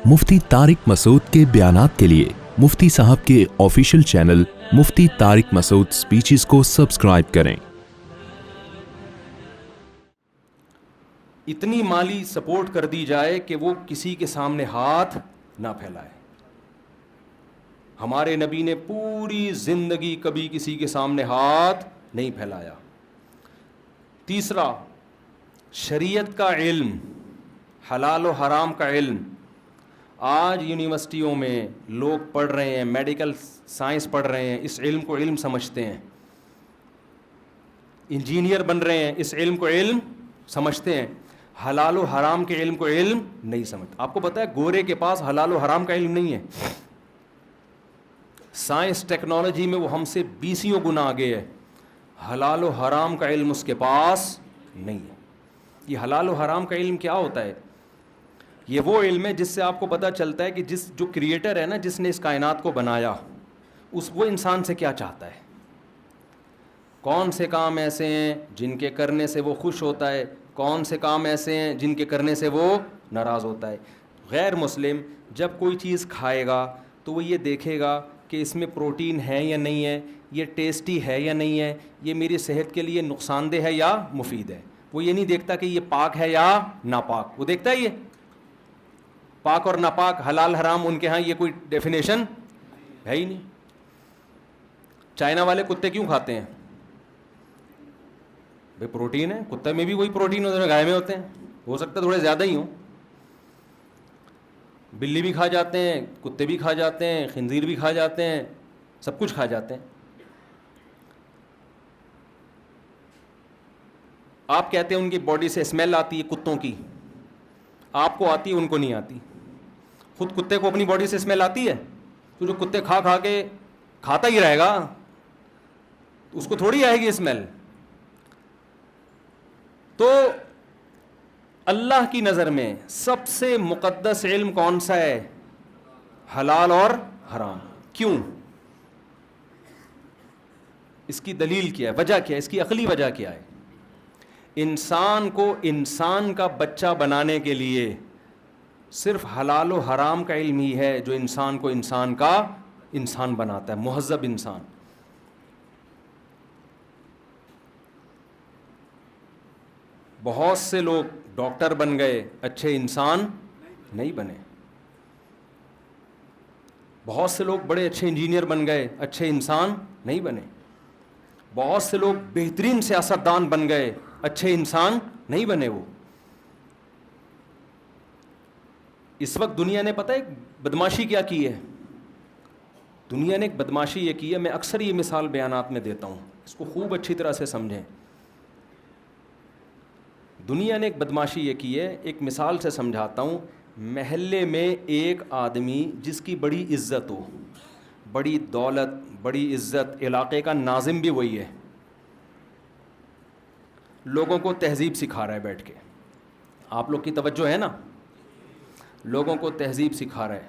مفتی طارق مسعود کے بیانات کے لیے مفتی صاحب کے آفیشیل چینل مفتی طارق مسعود سپیچز کو سبسکرائب کریں۔ اتنی مالی سپورٹ کر دی جائے کہ وہ کسی کے سامنے ہاتھ نہ پھیلائے۔ ہمارے نبی نے پوری زندگی کبھی کسی کے سامنے ہاتھ نہیں پھیلایا۔ تیسرا، شریعت کا علم، حلال و حرام کا علم۔ آج یونیورسٹیوں میں لوگ پڑھ رہے ہیں، میڈیکل سائنس پڑھ رہے ہیں، اس علم کو علم سمجھتے ہیں۔ انجینئر بن رہے ہیں، اس علم کو علم سمجھتے ہیں۔ حلال و حرام کے علم کو علم نہیں سمجھتے۔ آپ کو پتہ ہے گورے کے پاس حلال و حرام کا علم نہیں ہے۔ سائنس ٹیکنالوجی میں وہ ہم سے بیسیوں گنا آگے ہے، حلال و حرام کا علم اس کے پاس نہیں ہے۔ یہ حلال و حرام کا علم کیا ہوتا ہے؟ یہ وہ علم ہے جس سے آپ کو پتہ چلتا ہے کہ جو کریٹر ہے نا، جس نے اس کائنات کو بنایا، وہ انسان سے کیا چاہتا ہے، کون سے کام ایسے ہیں جن کے کرنے سے وہ خوش ہوتا ہے، کون سے کام ایسے ہیں جن کے کرنے سے وہ ناراض ہوتا ہے۔ غیر مسلم جب کوئی چیز کھائے گا تو وہ یہ دیکھے گا کہ اس میں پروٹین ہے یا نہیں ہے، یہ ٹیسٹی ہے یا نہیں ہے، یہ میری صحت کے لیے نقصان دہ ہے یا مفید ہے۔ وہ یہ نہیں دیکھتا کہ یہ پاک ہے یا ناپاک، وہ دیکھتا ہے یہ پاک اور ناپاک، حلال حرام ان کے ہاں یہ کوئی ڈیفینیشن ہے ہی نہیں۔ چائنا والے کتے کیوں کھاتے ہیں؟ بھائی پروٹین ہے، کتے میں بھی وہی پروٹین ہوتا ہے، گائے میں ہوتے ہیں، ہو سکتا ہے تھوڑے زیادہ ہی ہوں۔ بلی بھی کھا جاتے ہیں، کتے بھی کھا جاتے ہیں، خنزیر بھی کھا جاتے ہیں، سب کچھ کھا جاتے ہیں۔ آپ کہتے ہیں ان کی باڈی سے اسمیل آتی ہے کتوں کی، آپ کو آتی ہے، ان کو نہیں آتی۔ خود کتے کو اپنی باڈی سے اسمیل آتی ہے تو جو کتے کھا کھا کے کھاتا ہی رہے گا اس کو تھوڑی آئے گی اسمیل۔ تو اللہ کی نظر میں سب سے مقدس علم کون سا ہے؟ حلال اور حرام۔ کیوں؟ اس کی دلیل کیا ہے، وجہ کیا ہے، اس کی عقلی وجہ کیا ہے؟ انسان کو انسان کا بچہ بنانے کے لیے صرف حلال و حرام کا علم ہی ہے جو انسان کو انسان کا انسان بناتا ہے، مہذب انسان۔ بہت سے لوگ ڈاکٹر بن گئے، اچھے انسان نہیں بنے۔ بہت سے لوگ بڑے اچھے انجینئر بن گئے، اچھے انسان نہیں بنے۔ بہت سے لوگ بہترین سیاستدان بن گئے، اچھے انسان نہیں بنے۔ وہ اس وقت دنیا نے پتہ ہے بدماشی کیا کی ہے؟ دنیا نے ایک بدماشی یہ کی ہے، میں اکثر یہ مثال بیانات میں دیتا ہوں، اس کو خوب اچھی طرح سے سمجھیں۔ دنیا نے ایک بدماشی یہ کی ہے، ایک مثال سے سمجھاتا ہوں۔ محلے میں ایک آدمی جس کی بڑی عزت ہو، بڑی دولت، بڑی عزت، علاقے کا ناظم بھی وہی ہے، لوگوں کو تہذیب سکھا رہا ہے بیٹھ کے۔ آپ لوگ کی توجہ ہے نا؟ لوگوں کو تہذیب سکھا رہا ہے۔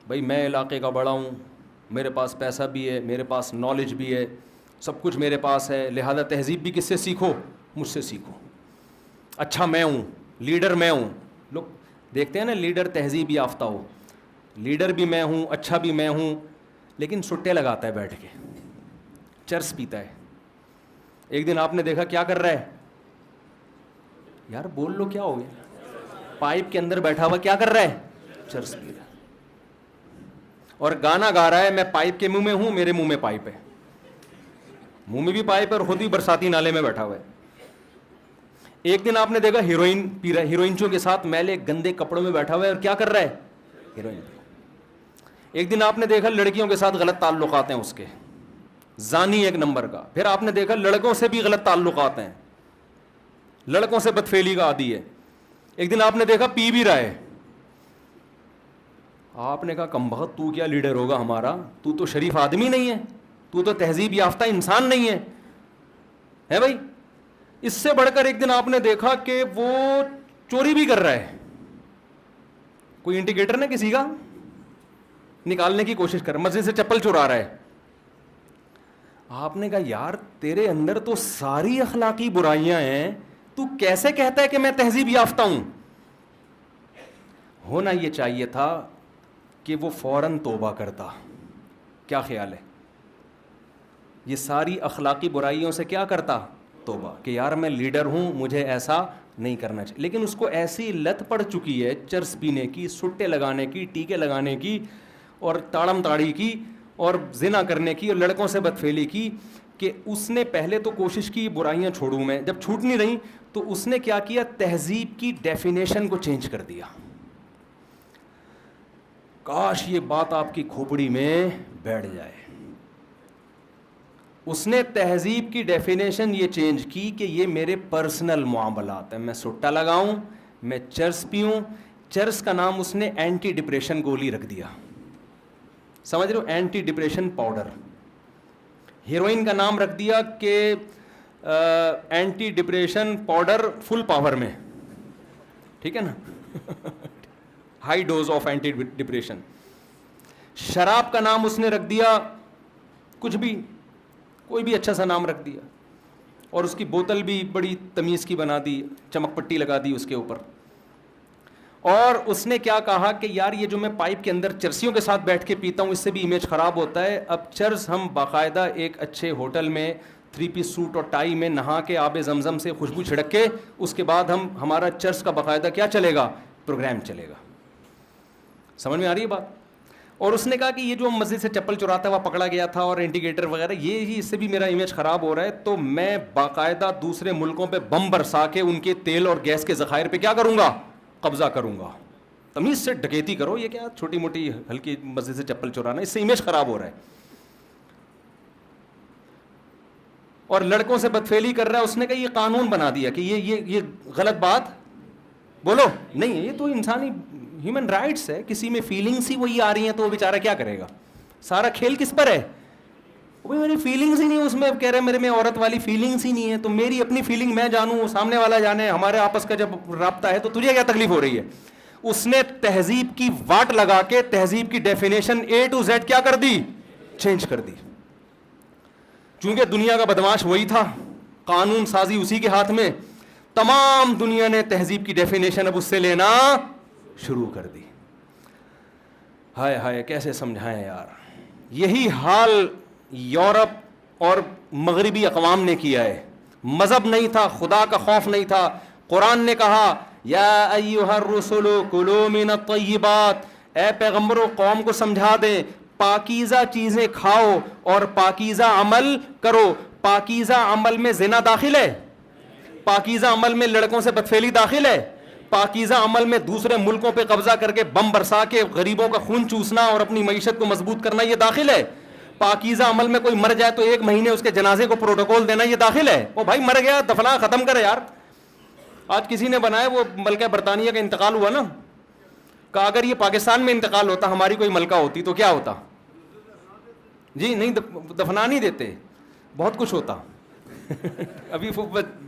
بھائی میں علاقے کا بڑا ہوں، میرے پاس پیسہ بھی ہے، میرے پاس نالج بھی ہے، سب کچھ میرے پاس ہے، لہذا تہذیب بھی کس سے سیکھو؟ مجھ سے سیکھو۔ اچھا میں ہوں، لیڈر میں ہوں۔ لوگ دیکھتے ہیں نا لیڈر تہذیب یافتہ ہو، لیڈر بھی میں ہوں، اچھا بھی میں ہوں، لیکن سٹے لگاتا ہے بیٹھ کے، چرس پیتا ہے۔ ایک دن آپ نے دیکھا کیا کر رہا ہے؟ یار بول لو کیا ہو گیا؟ پائپ کے اندر بیٹھا ہوا کیا کر رہا ہے؟ چرس پی رہا ہے، اور گانا گا رہا ہے میں پائپ کے منہ میں ہوں، میرے منہ میں پائپ ہے، منہ میں بھی پائپ ہے اور خود ہی برساتی نالے میں بیٹھا ہوا ہے۔ ایک دن آپ نے دیکھا ہیروئن پی رہا ہے، ہیروئنچوں کے ساتھ میلے گندے کپڑوں میں بیٹھا ہوا ہے اور کیا کر رہا ہے؟ ہیروئن پی رہا ہے۔ ایک دن آپ نے دیکھا لڑکیوں کے ساتھ غلط تعلقات ہیں اس کے، زانی ایک نمبر کا۔ پھر آپ نے دیکھا لڑکوں سے بھی غلط تعلقات ہیں، لڑکوں سے بدفعلی کا عادی ہے۔ ایک دن آپ نے دیکھا پی بھی رہا ہے۔ آپ نے کہا کمبخت تو کیا لیڈر ہوگا ہمارا، تو تو شریف آدمی نہیں ہے، تو تو تہذیب یافتہ انسان نہیں ہے بھائی۔ اس سے بڑھ کر ایک دن آپ نے دیکھا کہ وہ چوری بھی کر رہا ہے، کوئی انڈیکیٹر نہ کسی کا نکالنے کی کوشش کر، مسجد سے چپل چورا رہا ہے۔ آپ نے کہا یار تیرے اندر تو ساری اخلاقی برائیاں ہیں، تو کیسے کہتا ہے کہ میں تہذیب یافتہ ہوں؟ ہونا یہ چاہیے تھا کہ وہ فوراً توبہ کرتا. کیا خیال ہے؟ یہ ساری اخلاقی برائیوں سے کیا کرتا؟ توبہ, کہ یار میں لیڈر ہوں, مجھے ایسا نہیں کرنا چاہیے. لیکن اس کو ایسی لت پڑ چکی ہے چرس پینے کی, سٹے لگانے کی, ٹیکے لگانے کی, اور تاڑم تاڑی کی, اور زنا کرنے کی, اور لڑکوں سے بدفعلی کی, کہ اس نے پہلے تو کوشش کی برائیاں چھوڑوں میں, جب چھوٹ نہیں رہی تو اس نے کیا کیا, تہذیب کی ڈیفینیشن کو چینج کر دیا. کاش یہ بات آپ کی کھوپڑی میں بیٹھ جائے. اس نے تہذیب کی ڈیفینیشن یہ چینج کی کہ یہ میرے پرسنل معاملات ہیں, میں سٹا لگاؤں, میں چرس پیوں. چرس کا نام اس نے اینٹی ڈپریشن گولی رکھ دیا, سمجھ رہے ہو, اینٹی ڈپریشن پاؤڈر. ہیروئن کا نام رکھ دیا کہ anti depression powder full power میں, ٹھیک ہے نا, high dose of anti depression. شراب کا نام اس نے رکھ دیا کچھ بھی, کوئی بھی اچھا سا نام رکھ دیا, اور اس کی بوتل بھی بڑی تمیز کی بنا دی, چمک پٹی لگا دی اس کے اوپر. اور اس نے کیا کہا کہ یار یہ جو میں پائپ کے اندر چرسیوں کے ساتھ بیٹھ کے پیتا ہوں اس سے بھی امیج خراب ہوتا ہے, اب چرس ہم باقاعدہ ایک اچھے ہوٹل میں 3 پیس سوٹ اور ٹائی میں نہا کے آب زمزم سے خوشبو چھڑک کے, اس کے بعد ہمارا چرس کا باقاعدہ کیا چلے گا, پروگرام چلے گا. سمجھ میں آ رہی ہے بات؟ اور اس نے کہا کہ یہ جو مسجد سے چپل چراتا ہے وہ پکڑا گیا تھا, اور انڈیکیٹر وغیرہ, یہ ہی اس سے بھی میرا امیج خراب ہو رہا ہے, تو میں باقاعدہ دوسرے ملکوں پہ بم برسا کے ان کے تیل اور گیس کے ذخائر پہ کیا کروں گا, قبضہ کروں گا. تمیز سے ڈکیتی کرو, یہ کیا چھوٹی موٹی ہلکی مسجد سے چپل چرانا, اس سے امیج خراب ہو رہا ہے. اور لڑکوں سے بدفعلی کر رہا ہے. اس نے کہا یہ قانون بنا دیا کہ یہ غلط بات بولو نہیں ہے, یہ تو انسانی ہیومن رائٹس ہے, کسی میں فیلنگس ہی وہی آ رہی ہیں تو وہ بیچارہ کیا کرے گا. سارا کھیل کس پر ہے, بھائی میری فیلنگس ہی نہیں, اس میں کہہ رہے میرے میں عورت والی فیلنگس ہی نہیں ہے, تو میری اپنی فیلنگ میں جانوں, سامنے والا جانے, ہمارے آپس کا جب رابطہ ہے تو تجھے کیا تکلیف ہو رہی ہے. اس نے تہذیب کی واٹ لگا کے تہذیب کی ڈیفینیشن A to Z کیا کر دی, چینج کر دی. چونکہ دنیا کا بدماش وہی تھا, قانون سازی اسی کے ہاتھ میں, تمام دنیا نے تہذیب کی ڈیفینیشن اب اس سے لینا شروع کر دی. ہائے ہائے کیسے سمجھائیں یار. یہی حال یورپ اور مغربی اقوام نے کیا ہے. مذہب نہیں تھا, خدا کا خوف نہیں تھا. قرآن نے کہا یا ایھا الرسل کلوا من الطیبات, اے پیغمبروں قوم کو سمجھا دیں پاکیزہ چیزیں کھاؤ اور پاکیزہ عمل کرو. پاکیزہ عمل میں زنا داخل ہے, پاکیزہ عمل میں لڑکوں سے بدفعلی داخل ہے, پاکیزہ عمل میں دوسرے ملکوں پہ قبضہ کر کے بم برسا کے غریبوں کا خون چوسنا اور اپنی معیشت کو مضبوط کرنا یہ داخل ہے. پاکیزہ عمل میں کوئی مر جائے تو 1 مہینے اس کے جنازے کو پروٹوکول دینا یہ داخل ہے. او بھائی مر گیا دفنا ختم کرے یار. آج کسی نے بنایا, وہ ملکہ برطانیہ کا انتقال ہوا نا, کہ اگر یہ پاکستان میں انتقال ہوتا, ہماری کوئی ملکہ ہوتی تو کیا ہوتا, جی نہیں دفنا نہیں دیتے, بہت کچھ ہوتا. ابھی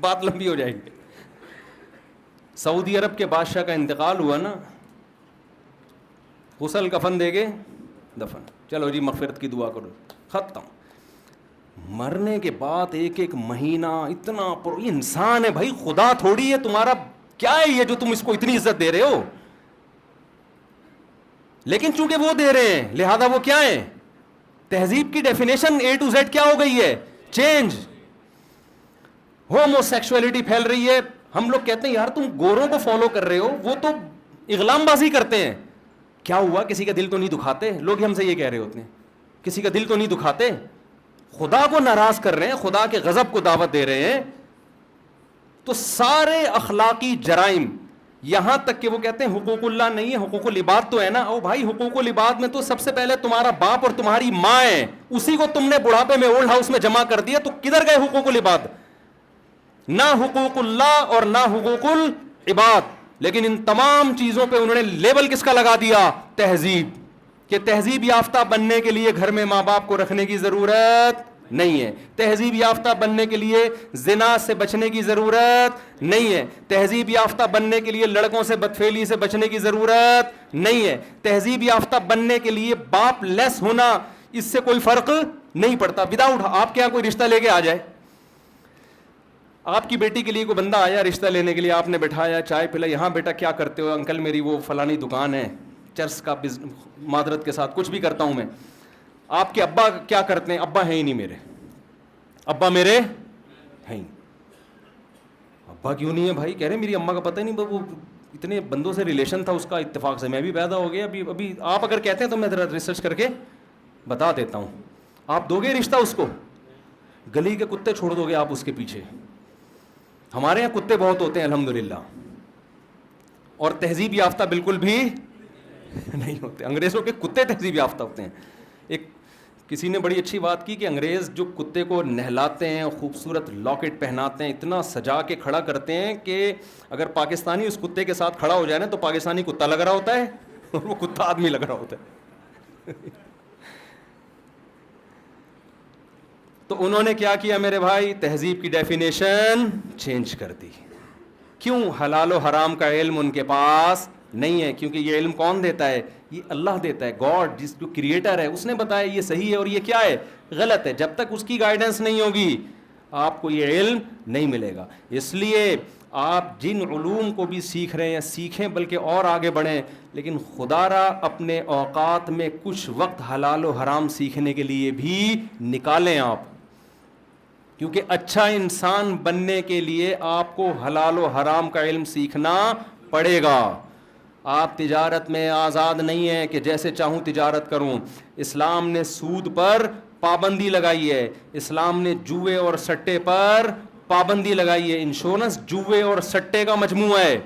بات لمبی ہو جائے گی. سعودی عرب کے بادشاہ کا انتقال ہوا نا, غسل کفن دے گے, دفن, چلو جی مغفرت کی دعا کرو, ختم. مرنے کے بعد 1 مہینہ اتنا انسان ہے بھائی, خدا تھوڑی ہے تمہارا, کیا ہے یہ جو تم اس کو اتنی عزت دے رہے ہو. لیکن چونکہ وہ دے رہے ہیں لہذا وہ کیا ہیں, تہذیب کی ڈیفینیشن A to Z کیا ہو گئی ہے, چینج. ہومو سیکشولیٹی پھیل رہی ہے. ہم لوگ کہتے ہیں یار تم گوروں کو فالو کر رہے ہو, وہ تو اغلام بازی کرتے ہیں. کیا ہوا, کسی کا دل تو نہیں دکھاتے, لوگ ہم سے یہ کہہ رہے ہوتے ہیں, کسی کا دل تو نہیں دکھاتے. خدا کو ناراض کر رہے ہیں, خدا کے غضب کو دعوت دے رہے ہیں. تو سارے اخلاقی جرائم, یہاں تک کہ وہ کہتے ہیں حقوق اللہ نہیں ہے, حقوق العباد تو ہے نا. او بھائی حقوق العباد میں تو سب سے پہلے تمہارا باپ اور تمہاری ماں ہے, اسی کو تم نے بڑھاپے میں اولڈ ہاؤس میں جمع کر دیا, تو کدھر گئے حقوق العباد؟ نہ حقوق اللہ اور نہ حقوق العباد. لیکن ان تمام چیزوں پہ انہوں نے لیبل کس کا لگا دیا, تہذیب. کہ تہذیب یافتہ بننے کے لیے گھر میں ماں باپ کو رکھنے کی ضرورت نہیں ہے, تہذیب یافتہ بننے کے لیے زنا سے بچنے کی ضرورت نہیں ہے, تہذیب یافتہ بننے کے لیے لڑکوں سے بدفعلی سے بچنے کی ضرورت نہیں ہے, تہذیب یافتہ بننے کے لیے باپ لیس ہونا اس سے کوئی فرق نہیں پڑتا. وداؤٹ آپ کے یہاں کوئی رشتہ لے کے آ جائے, آپ کی بیٹی کے لیے کوئی بندہ آیا رشتہ لینے کے لیے, آپ نے بٹھایا, چائے پلا, یہاں بیٹا کیا کرتے ہو؟ انکل میری وہ فلانی دکان ہے, چرس کا معذرت کے ساتھ کچھ بھی کرتا ہوں میں. آپ کے ابا کیا کرتے ہیں؟ ابا ہیں ہی نہیں میرے, ابا میرے ہیں. ابا کیوں نہیں ہے بھائی؟ کہہ رہے میری اماں کا پتہ ہی نہیں, وہ اتنے بندوں سے ریلیشن تھا اس کا, اتفاق سے میں بھی پیدا ہو گیا. ابھی آپ اگر کہتے ہیں تو میں ذرا ریسرچ کر کے بتا دیتا ہوں. آپ دو گے رشتہ اس کو؟ گلی کے کتے چھوڑ دو گے آپ اس کے پیچھے؟ ہمارے یہاں کتے بہت ہوتے ہیں الحمدللہ, اور تہذیب یافتہ بالکل بھی نہیں ہوتے. انگریزوں کے کتے تہذیب یافتہ ہوتے ہیں. ایک کسی نے بڑی اچھی بات کی کہ انگریز جو کتے کو نہلاتے ہیں, خوبصورت لاکٹ پہناتے ہیں, اتنا سجا کے کھڑا کرتے ہیں کہ اگر پاکستانی اس کتے کے ساتھ کھڑا ہو جائے نا تو پاکستانی کتا لگ رہا ہوتا ہے اور وہ کتا آدمی لگ رہا ہوتا ہے. تو انہوں نے کیا کیا میرے بھائی؟ تہذیب کی ڈیفینیشن چینج کر دی. کیوں؟ حلال و حرام کا علم ان کے پاس نہیں ہے, کیونکہ یہ علم کون دیتا ہے؟ یہ اللہ دیتا ہے. گاڈ جس جو کریٹر ہے اس نے بتایا یہ صحیح ہے اور یہ کیا ہے؟ غلط ہے. جب تک اس کی گائیڈنس نہیں ہوگی آپ کو یہ علم نہیں ملے گا. اس لیے آپ جن علوم کو بھی سیکھ رہے ہیں سیکھیں, بلکہ اور آگے بڑھیں, لیکن خدا را اپنے اوقات میں کچھ وقت حلال و حرام سیکھنے کے لیے بھی نکالیں آپ, کیونکہ اچھا انسان بننے کے لیے آپ کو حلال و حرام کا علم سیکھنا پڑے گا. آپ تجارت میں آزاد نہیں ہیں کہ جیسے چاہوں تجارت کروں. اسلام نے سود پر پابندی لگائی ہے, اسلام نے جوئے اور سٹے پر پابندی لگائی ہے. انشورنس جوئے اور سٹے کا مجموعہ ہے,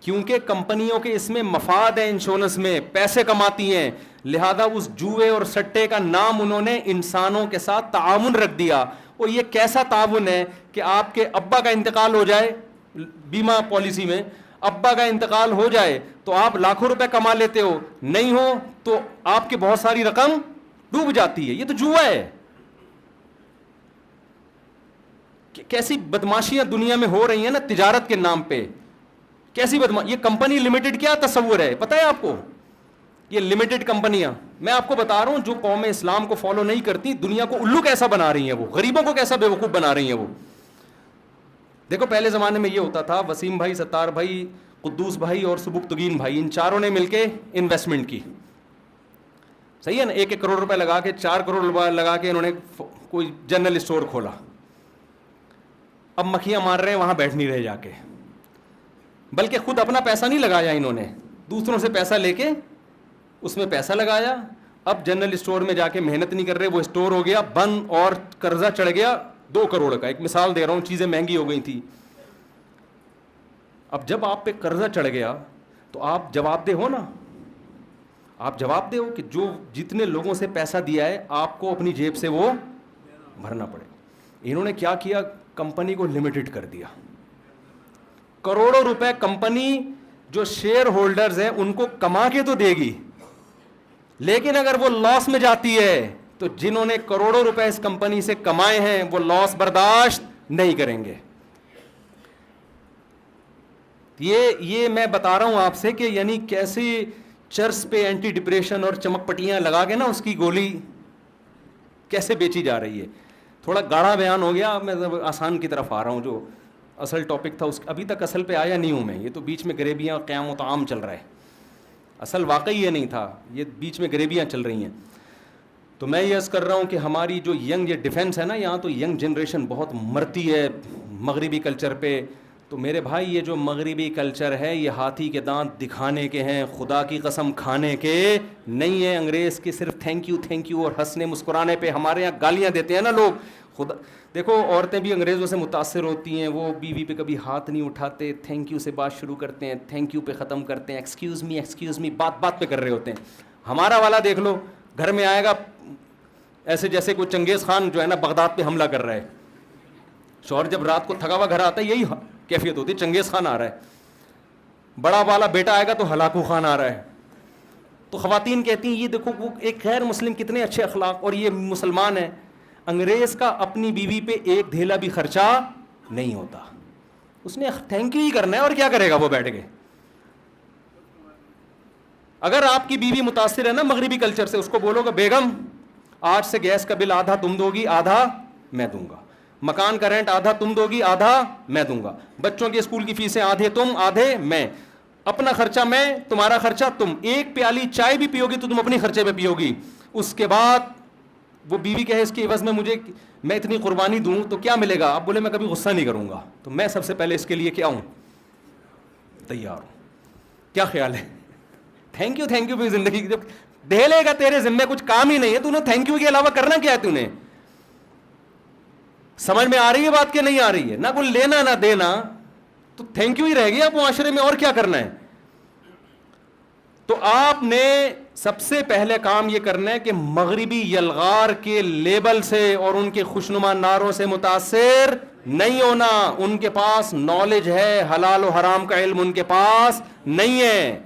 کیونکہ کمپنیوں کے اس میں مفاد ہے, انشورنس میں پیسے کماتی ہیں, لہذا اس جوئے اور سٹے کا نام انہوں نے انسانوں کے ساتھ تعاون رکھ دیا. اور یہ کیسا تعاون ہے کہ آپ کے ابا کا انتقال ہو جائے, بیمہ پالیسی میں ابا کا انتقال ہو جائے تو آپ لاکھوں روپے کما لیتے ہو, نہیں ہو تو آپ کی بہت ساری رقم ڈوب جاتی ہے. یہ تو جوا ہے. کیسی بدماشیاں دنیا میں ہو رہی ہیں نا تجارت کے نام پہ, کیسی یہ کمپنی لمیٹڈ کیا تصور ہے پتہ ہے آپ کو؟ یہ لمیٹڈ کمپنیاں, میں آپ کو بتا رہا ہوں جو قوم اسلام کو فالو نہیں کرتی دنیا کو الو کیسا بنا رہی ہیں, وہ غریبوں کو کیسا بیوقوف بنا رہی ہیں. وہ دیکھو پہلے زمانے میں یہ ہوتا تھا, وسیم بھائی, ستار بھائی, قدوس بھائی اور سبکتگین بھائی, ان چاروں نے مل کے انویسٹمنٹ کی, صحیح ہے نا, 1 کروڑ روپے لگا کے 4 کروڑ روپے لگا کے انہوں نے کوئی جنرل اسٹور کھولا. اب مکھیاں مار رہے ہیں وہاں بیٹھ نہیں رہے جا کے, بلکہ خود اپنا پیسہ نہیں لگایا انہوں نے, دوسروں سے پیسہ لے کے اس میں پیسہ لگایا. اب جنرل اسٹور میں جا کے محنت نہیں کر رہے, وہ اسٹور ہو گیا بند اور قرضہ چڑھ گیا 2 کروڑ کا. ایک مثال دے رہا ہوں, چیزیں مہنگی ہو گئی تھی. اب جب آپ پہ قرضہ چڑھ گیا تو آپ جواب دہ ہو نا, آپ جواب دہ ہو کہ جو جتنے لوگوں سے پیسہ دیا ہے آپ کو اپنی جیب سے وہ بھرنا پڑے. انہوں نے کیا کیا؟ کمپنی کو لمیٹڈ کر دیا. کروڑوں روپے کمپنی جو شیئر ہولڈرز ہیں ان کو کما کے تو دے گی, لیکن اگر وہ لاس میں جاتی ہے تو جنہوں نے کروڑوں روپے اس کمپنی سے کمائے ہیں وہ لاس برداشت نہیں کریں گے. یہ میں بتا رہا ہوں آپ سے کہ یعنی کیسے چرس پہ اینٹی ڈپریشن اور چمک پٹیاں لگا کے نا اس کی گولی کیسے بیچی جا رہی ہے. تھوڑا گاڑھا بیان ہو گیا, میں آسان کی طرف آ رہا ہوں. جو اصل ٹاپک تھا اس ابھی تک اصل پہ آیا نہیں ہوں میں, یہ تو بیچ میں گریبیاں قیام و طعام چل رہا ہے. اصل واقعی یہ نہیں تھا, یہ بیچ میں گریبیاں چل رہی ہیں. تو میں یہ عرض کر رہا ہوں کہ ہماری جو ینگ یہ ڈیفنس ہے نا, یہاں تو ینگ جنریشن بہت مرتی ہے مغربی کلچر پہ. تو میرے بھائی یہ جو مغربی کلچر ہے یہ ہاتھی کے دانت دکھانے کے ہیں, خدا کی قسم کھانے کے نہیں ہیں. انگریز کے صرف تھینک یو اور ہنسنے مسکرانے پہ ہمارے یہاں گالیاں دیتے ہیں نا لوگ. خدا دیکھو عورتیں بھی انگریزوں سے متاثر ہوتی ہیں, وہ بیوی پہ کبھی ہاتھ نہیں اٹھاتے, تھینک یو سے بات شروع کرتے ہیں, تھینک یو پہ ختم کرتے ہیں, ایکسکیوز می بات پہ کر رہے ہوتے ہیں. ہمارا والا دیکھ لو, گھر میں آئے گا ایسے جیسے کوئی چنگیز خان جو ہے نا بغداد پہ حملہ کر رہا ہے. شوہر جب رات کو تھکا ہوا گھر آتا ہے یہی کیفیت ہوتی ہے, چنگیز خان آ رہا ہے. بڑا والا بیٹا آئے گا تو ہلاکو خان آ رہا ہے. تو خواتین کہتی ہیں یہ دیکھو وہ ایک غیر مسلم کتنے اچھے اخلاق, اور یہ مسلمان ہے. انگریز کا اپنی بیوی پہ ایک دھیلا بھی خرچہ نہیں ہوتا, اس نے تھینک یو ہی کرنا ہے, اور کیا کرے گا وہ بیٹھ کے. اگر آپ کی بیوی متاثر ہے نا مغربی کلچر سے, اس کو بولو گا بیگم آج سے گیس کا بل آدھا تم دو گی آدھا میں دوں گا. مکان کا رینٹ آدھا تم دو گی آدھا میں دوں گا, بچوں کی اسکول کی فیسیں آدھے تم آدھے میں, اپنا خرچہ میں تمہارا خرچہ تم, ایک پیالی چائے بھی پیو گی تو تم اپنے خرچے پہ پیو گی. اس کے بعد وہ بیوی کہے اس کے عوض میں مجھے میں اتنی قربانی دوں تو کیا ملے گا, آپ بولے میں کبھی غصہ نہیں کروں گا, تو میں سب سے پہلے اس کے لیے کیا ہوں, تیار ہوں. کیا خیال ہے؟ تھینک یو بھی زندگی جب دے لے گا تیرے ذمے کچھ کام ہی نہیں ہے, تو نے تھینک یو کے علاوہ کرنا کیا ہے تو نے؟ سمجھ میں آ رہی ہے بات کہ نہیں آ رہی ہے؟ نہ کوئی لینا نہ دینا, تو تھینک یو ہی رہ گیا معاشرے میں, اور کیا کرنا ہے؟ تو آپ نے سب سے پہلے کام یہ کرنا ہے کہ مغربی یلغار کے لیبل سے اور ان کے خوشنما نعروں سے متاثر نہیں ہونا. ان کے پاس نالج ہے, حلال و حرام کا علم ان کے پاس نہیں ہے.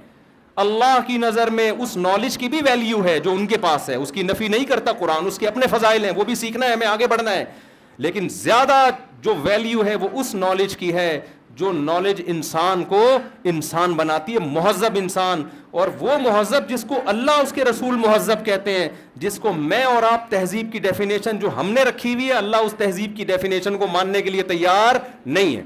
اللہ کی نظر میں اس نالج کی بھی ویلیو ہے جو ان کے پاس ہے, اس کی نفی نہیں کرتا قرآن, اس کے اپنے فضائل ہیں, وہ بھی سیکھنا ہے, ہمیں آگے بڑھنا ہے. لیکن زیادہ جو ویلیو ہے وہ اس نالج کی ہے جو نالج انسان کو انسان بناتی ہے, مہذب انسان. اور وہ مہذب جس کو اللہ اس کے رسول مہذب کہتے ہیں, جس کو میں اور آپ تہذیب کی ڈیفینیشن جو ہم نے رکھی ہوئی ہے, اللہ اس تہذیب کی ڈیفینیشن کو ماننے کے لیے تیار نہیں ہے.